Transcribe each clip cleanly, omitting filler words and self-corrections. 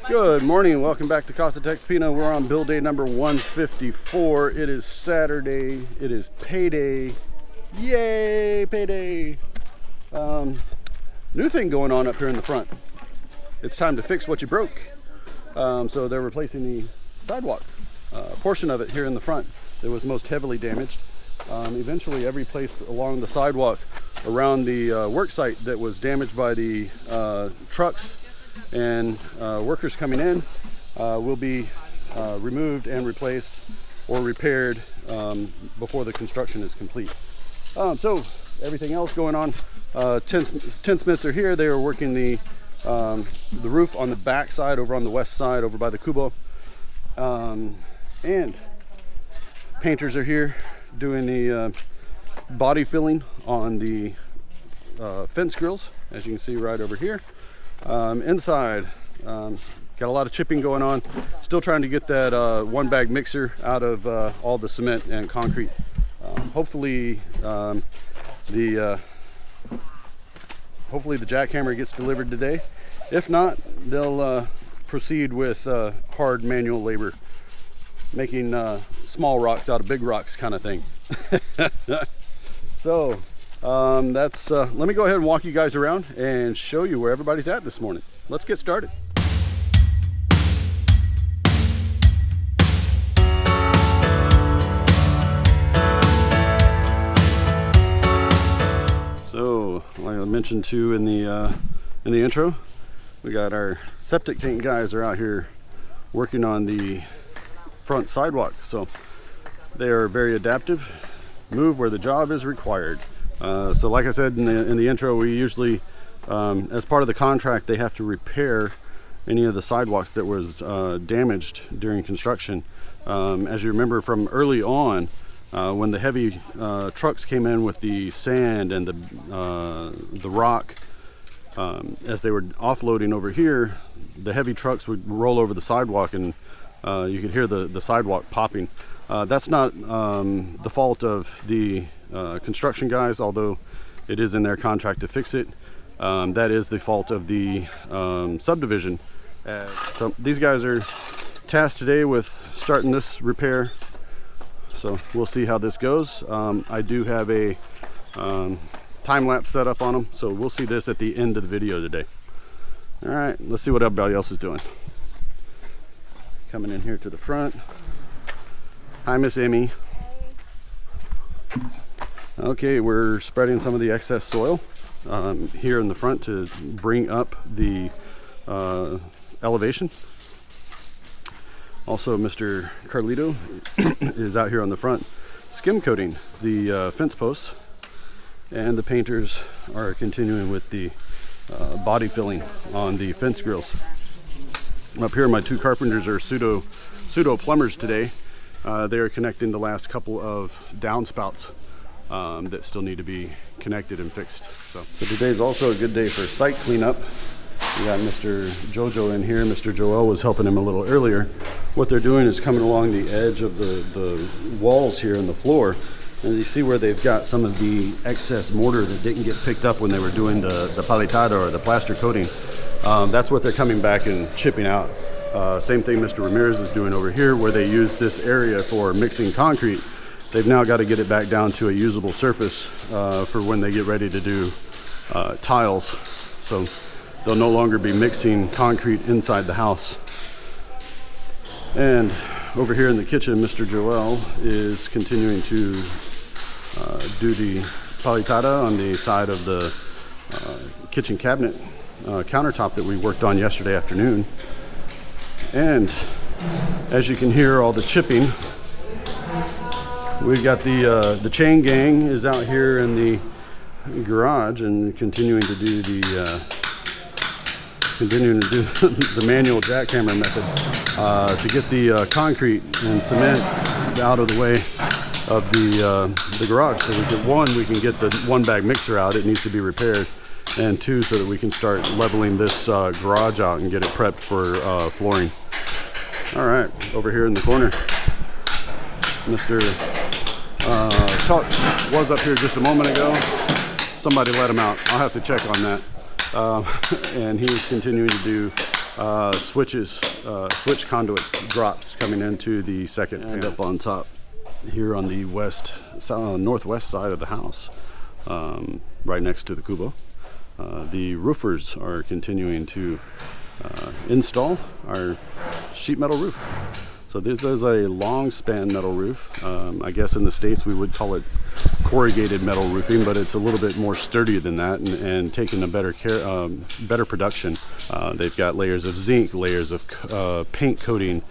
Good morning and welcome back to casa.texpina. We're on build day number 154. It is Saturday. It is payday. Yay, payday. New thing going on up here in the front. It's time to fix what you broke. So they're replacing the sidewalk portion of it here in the front that was most heavily damaged. Eventually every place along the sidewalk around the work site that was damaged by the trucks and workers coming in will be removed and replaced or repaired before the construction is complete. So everything else going on, Tinsmiths are here. They are working the roof on the back side over on the west side over by the Kubo, and painters are here doing the body filling on the fence grills, as you can see right over here. Inside, got a lot of chipping going on. Still trying to get that one bag mixer out of all the cement and concrete. Hopefully the jackhammer gets delivered today. If not, they'll proceed with hard manual labor, making small rocks out of big rocks kind of thing. So that's let me go ahead and walk you guys around and show you where everybody's at this morning. Let's get started. So like I mentioned too in the intro, we got our septic tank guys are out here working on the front sidewalk. So they are very adaptive, move where the job is required. So like I said in the intro, we usually, as part of the contract, they have to repair any of the sidewalks that was damaged during construction. As you remember from early on, when the heavy trucks came in with the sand and the rock, as they were offloading over here, the heavy trucks would roll over the sidewalk and you could hear the sidewalk popping. That's not the fault of the construction guys, although it is in their contract to fix it. That is the fault of the subdivision. So these guys are tasked today with starting this repair. So we'll see how this goes. I do have a time lapse set up on them, so we'll see this at the end of the video today. All right, let's see what everybody else is doing. Coming in here to the front. Hi, Miss Emie. Okay, we're spreading some of the excess soil here in the front to bring up the elevation. Also, Mr. Carlito is out here on the front skim coating the fence posts, and the painters are continuing with the body filling on the fence grills. Up here, my two carpenters are pseudo plumbers today. They are connecting the last couple of downspouts that still need to be connected and fixed. So today's also a good day for site cleanup. We got Mr. Jojo in here. Mr. Joel was helping him a little earlier. What they're doing is coming along the edge of the walls here in the floor. And you see where they've got some of the excess mortar that didn't get picked up when they were doing the palitada or the plaster coating. That's what they're coming back and chipping out. Same thing Mr. Ramirez is doing over here, where they use this area for mixing concrete. They've now got to get it back down to a usable surface for when they get ready to do tiles. So they'll no longer be mixing concrete inside the house. And over here in the kitchen, Mr. Joel is continuing to do the palitada on the side of the kitchen cabinet countertop that we worked on yesterday afternoon. And as you can hear all the chipping, we've got the chain gang is out here in the garage and continuing to do the manual jackhammer method to get the concrete and cement out of the way of the garage. So we can get the one bag mixer out. It needs to be repaired. And two, so that we can start leveling this garage out and get it prepped for flooring. All right, over here in the corner, Mr. Tuck was up here just a moment ago. Somebody let him out. I'll have to check on that. And he's continuing to do switch conduits drops coming into the second and up on top here on the northwest side of the house, right next to the cubo. The roofers are continuing to install our sheet metal roof. So this is a long span metal roof. I guess in the States we would call it corrugated metal roofing, but it's a little bit more sturdy than that, and taking a better production. They've got layers of zinc, layers of paint coating,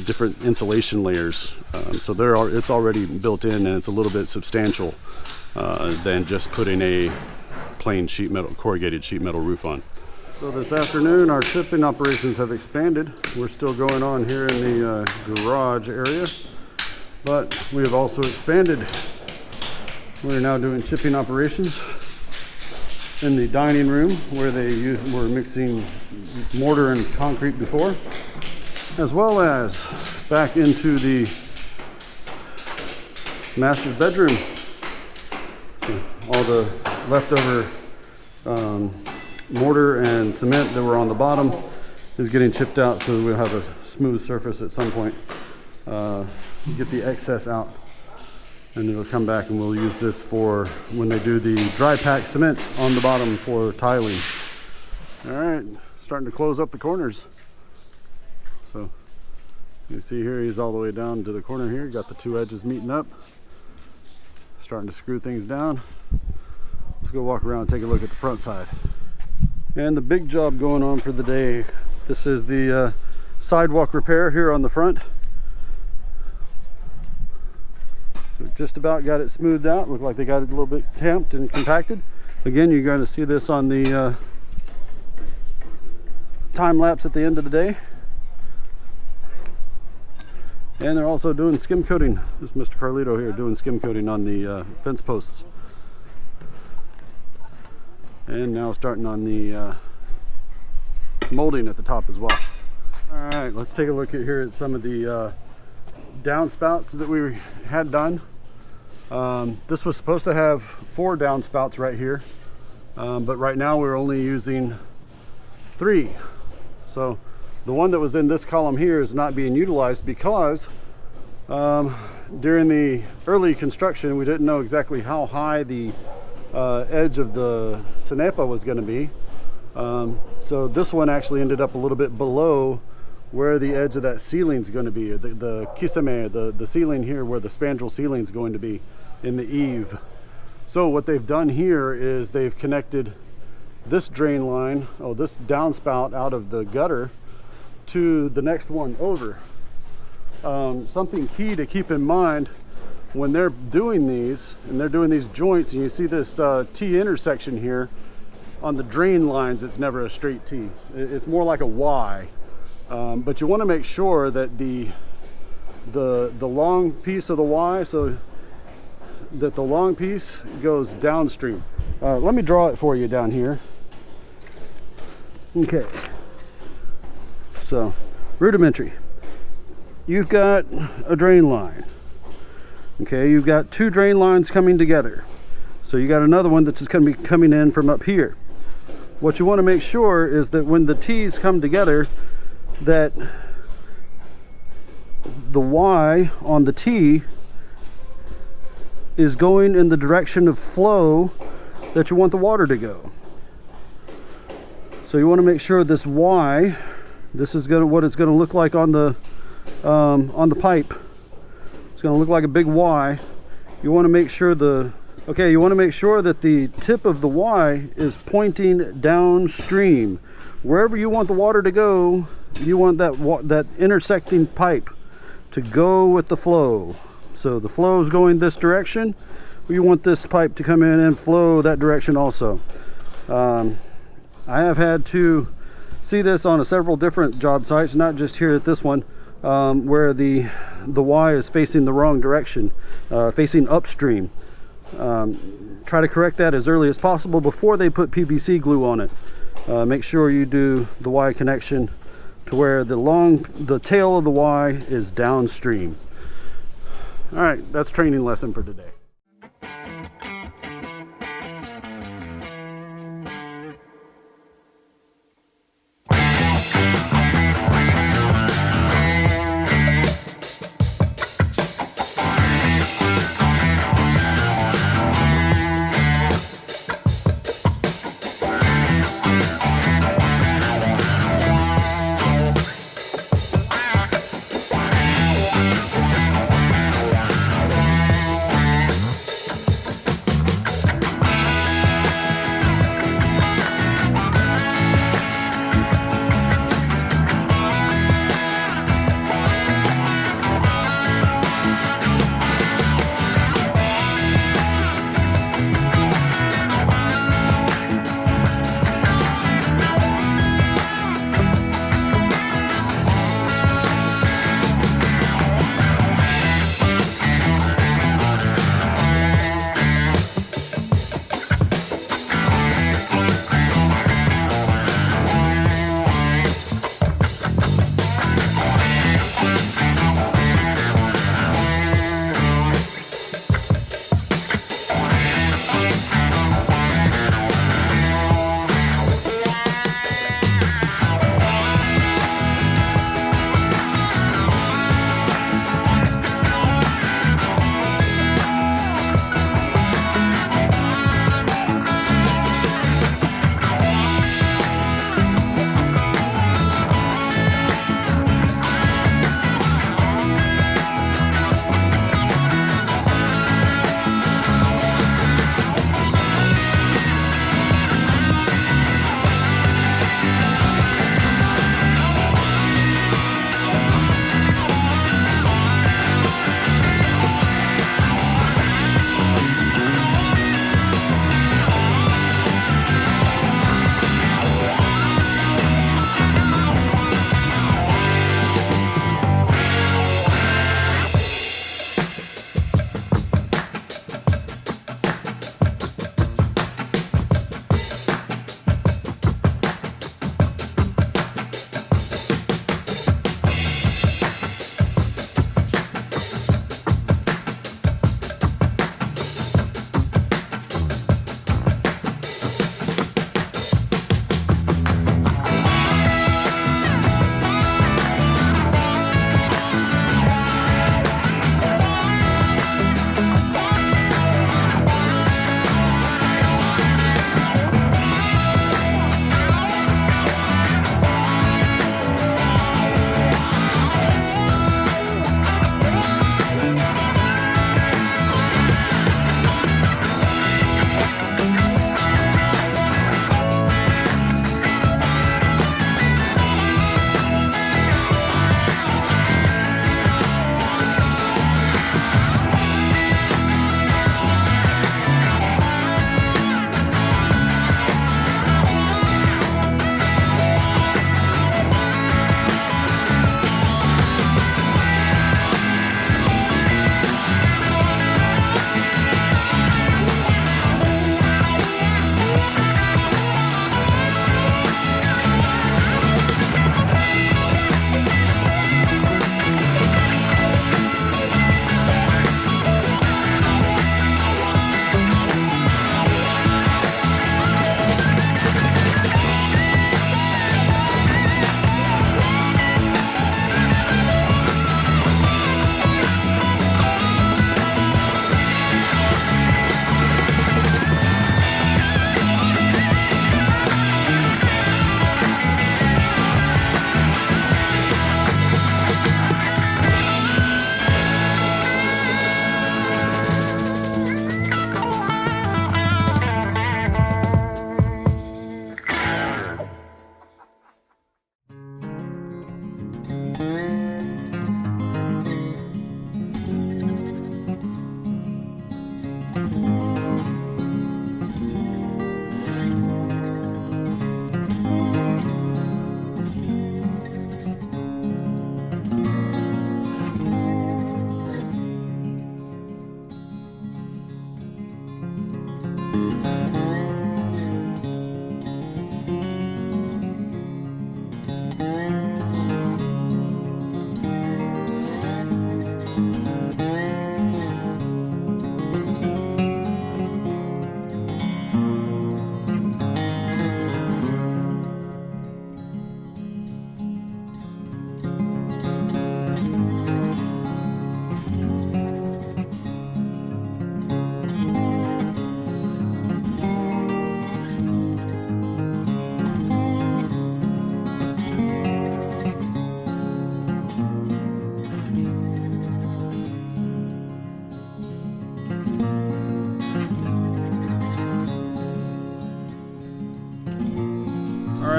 different insulation layers. So it's already built in, and it's a little bit substantial than just putting a plain corrugated sheet metal roof on. So this afternoon our chipping operations have expanded. We're still going on here in the garage area, but we have also expanded. We're now doing chipping operations in the dining room where were mixing mortar and concrete before, as well as back into the master's bedroom. So all the leftover mortar and cement that were on the bottom is getting chipped out, so we'll have a smooth surface at some point. Get the excess out, and it'll come back, and we'll use this for when they do the dry pack cement on the bottom for tiling. All right, starting to close up the corners. So you see here, he's all the way down to the corner here. Got the two edges meeting up, starting to screw things down. Let's go walk around and take a look at the front side. And the big job going on for the day. This is the sidewalk repair here on the front. So just about got it smoothed out. Looked like they got it a little bit tamped and compacted. Again, you're going to see this on the time lapse at the end of the day. And they're also doing skim coating. This is Mr. Carlito here doing skim coating on the fence posts. And now starting on the molding at the top as well. All right, let's take a look here at some of the downspouts that we had done. This was supposed to have 4 downspouts right here, but right now we're only using 3. So the one that was in this column here is not being utilized because during the early construction we didn't know exactly how high the edge of the Cenepa was going to be. So this one actually ended up a little bit below where the edge of that ceiling is going to be, the kisame, the ceiling here where the spandrel ceiling is going to be in the eave. So what they've done here is they've connected this drain line, this downspout out of the gutter to the next one over. Something key to keep in mind when they're doing these, and they're doing these joints, and you see this T intersection here on the drain lines, it's never a straight T. It's more like a Y. But you want to make sure that the long piece of the Y, so that the long piece goes downstream. Let me draw it for you down here. Okay. So, rudimentary. You've got a drain line. Okay, you've got 2 drain lines coming together. So you got another one that's going to be coming in from up here. What you want to make sure is that when the T's come together, that the Y on the T is going in the direction of flow that you want the water to go. So you want to make sure this Y, this is what it's going to look like on the pipe. It's going to look like a big Y. You want to make sure you want to make sure that the tip of the Y is pointing downstream. Wherever you want the water to go, you want that intersecting pipe to go with the flow. So the flow is going this direction. You want this pipe to come in and flow that direction also. I have had to see this on several different job sites, not just here at this one, where the Y is facing the wrong direction, facing upstream. Try to correct that as early as possible before they put PVC glue on it. Make sure you do the Y connection to where the tail of the Y is downstream. All right, that's training lesson for today.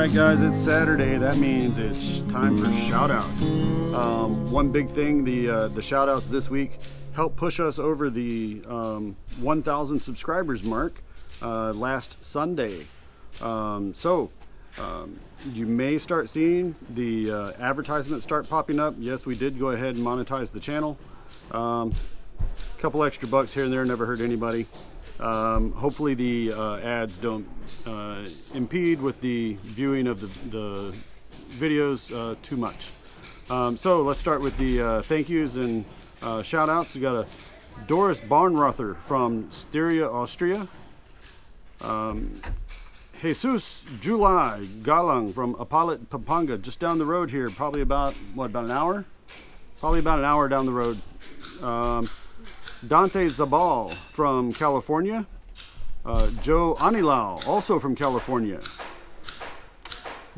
Alright guys, it's Saturday. That means it's time for shout outs. One big thing, the shout outs this week helped push us over the 1,000 subscribers mark last Sunday. You may start seeing the advertisements start popping up. Yes, we did go ahead and monetize the channel. Couple extra bucks here and there, never hurt anybody. Hopefully the ads don't impede with the viewing of the videos too much. So let's start with the thank yous and shout outs. We got a Doris Barnrother from Styria, Austria. Jesus July Galang from Apalit, Pampanga, just down the road here, probably about, what, about an hour? Probably about an hour down the road. Dante Zabal from California. Joe Anilau, also from California.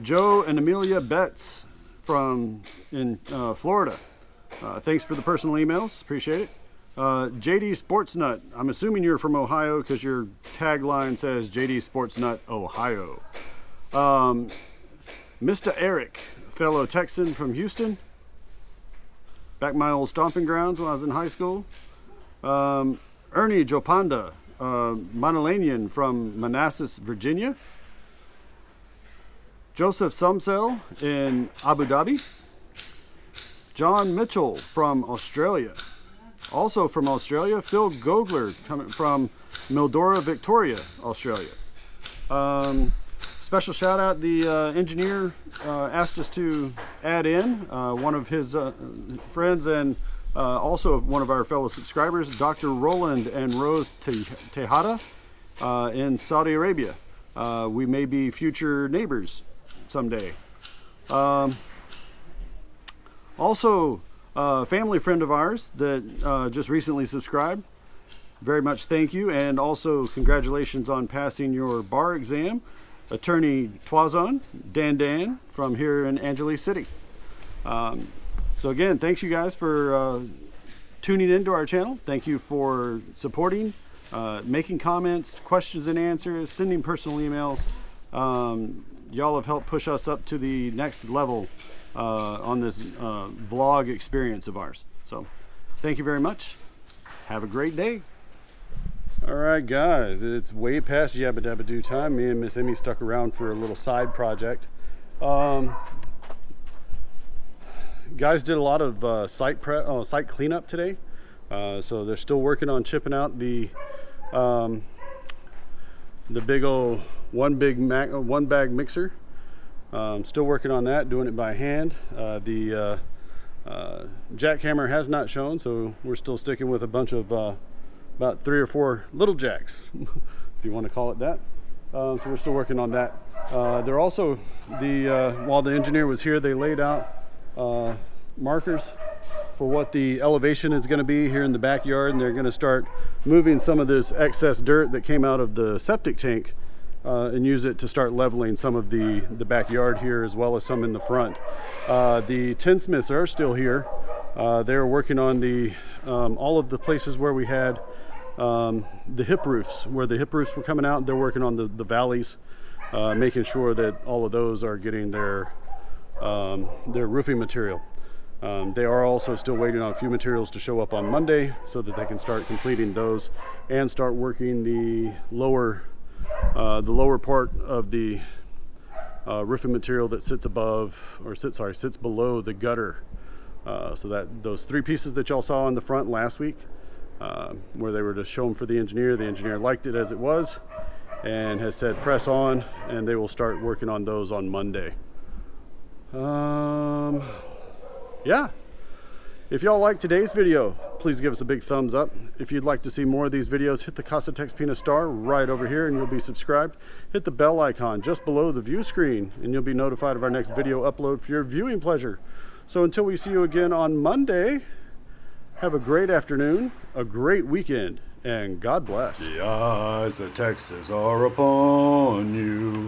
Joe and Amelia Betts from Florida. Thanks for the personal emails, appreciate it. JD Sportsnut, I'm assuming you're from Ohio because your tagline says JD Sportsnut, Ohio. Mr. Eric, fellow Texan from Houston. Back my old stomping grounds when I was in high school. Ernie Jopanda, Manalanian from Manassas, Virginia. Joseph Sumsell in Abu Dhabi. John Mitchell from Australia. Also from Australia, Phil Gogler coming from Mildura, Victoria, Australia. Special shout out, the engineer asked us to add in one of his friends and also one of our fellow subscribers, Dr. Roland and Rose Tejada in Saudi Arabia. We may be future neighbors someday. Also, a family friend of ours that just recently subscribed. Very much thank you, and also congratulations on passing your bar exam. Attorney Twazon Dan from here in Angeles City. So again, thanks you guys for tuning into our channel. Thank you for supporting, making comments, questions and answers, sending personal emails. Y'all have helped push us up to the next level on this vlog experience of ours. So thank you very much. Have a great day. All right, guys, it's way past Yabba Dabba Doo time. Me and Miss Emie stuck around for a little side project. Guys did a lot of site cleanup today, so they're still working on chipping out the big old one bag mixer. Still working on that, doing it by hand. The jackhammer has not shown, so we're still sticking with a bunch of about 3 or 4 little jacks, if you want to call it that. So we're still working on that. They're also, while the engineer was here, they laid out markers for what the elevation is going to be here in the backyard, and they're going to start moving some of this excess dirt that came out of the septic tank and use it to start leveling some of the backyard here, as well as some in the front. The Tinsmiths are still here. They're working on the all of the places where we had the hip roofs, where the hip roofs were coming out. They're working on the valleys, making sure that all of those are getting their roofing material. They are also still waiting on a few materials to show up on Monday so that they can start completing those and start working the lower part of the roofing material that sits above, or sits below the gutter. So that those 3 pieces that y'all saw on the front last week, where they were to show them for the engineer liked it as it was and has said press on, and they will start working on those on Monday. Yeah, if y'all like today's video, please give us a big thumbs up. If you'd like to see more of these videos, hit the casa.texpina star right over here and you'll be subscribed. Hit the bell icon just below the view screen and you'll be notified of our next video upload for your viewing pleasure. So until we see you again on Monday, have a great afternoon, a great weekend, and God bless. The eyes of Texas are upon you.